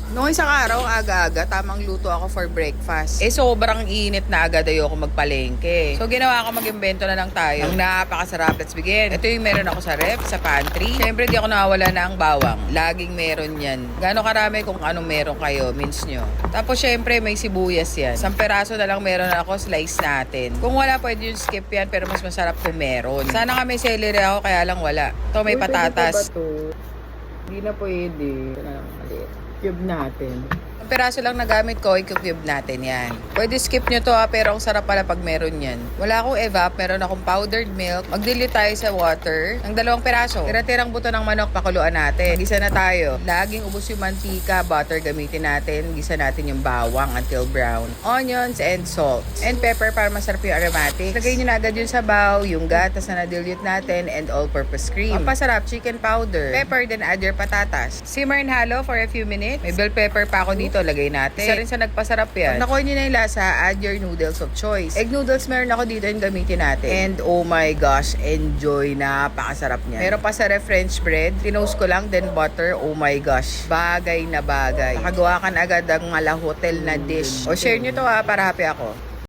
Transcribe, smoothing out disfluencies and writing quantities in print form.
Noong isang araw, aga-aga, tamang luto ako for breakfast. Sobrang init na agad ayoko magpalengke. So, ginawa ko mag-imbento na lang tayo. Ang napakasarap. Let's begin. Ito yung meron ako sa ref, sa pantry. Siyempre, di ako nawawala na ang bawang. Laging meron yan. Gano'ng karami kung anong meron kayo, means nyo. Tapos, siyempre, may sibuyas yan. 1 peraso na lang meron ako, slice natin. Kung wala, pwede yung skip yan, pero mas masarap kung meron. Sana nga may celery ako, kaya lang wala. Ito, may patatas. Hindi na pwede. Ito na lang maliit. Cube natin. Ang peraso lang na gamit ko, i-cube natin yan. Pwede skip nyo to pero ang sarap pala pag meron yan. Wala akong evap, meron akong powdered milk. Mag-dilute tayo sa water ng 2 peraso. Tira-tirang buto ng manok, pakuluan natin. Gisa na tayo. Laging ubos yung mantika, butter gamitin natin. Gisa natin yung bawang until brown. Onions and salt. And pepper para masarap yung aromatics. Lagay nyo na agad yung sabaw, yung gatas na na-dilute natin, and all-purpose cream. Ang pasarap, chicken powder. Pepper, then add your patatas. Simmer and halo for a few minutes. May bell pepper pa ako dito, lagay natin. Isa rin sa nagpasarap yan. Pag nakuha nyo na yung lasa, add your noodles of choice. Egg noodles meron ako dito yung gamitin natin. And oh my gosh, enjoy. Napakasarap niya. Meron pa sa ref French bread. Tinost ko lang, then butter. Oh my gosh. Bagay na bagay. Nakagawa ka na agad ang hotel na dish. O share nyo to para happy ako.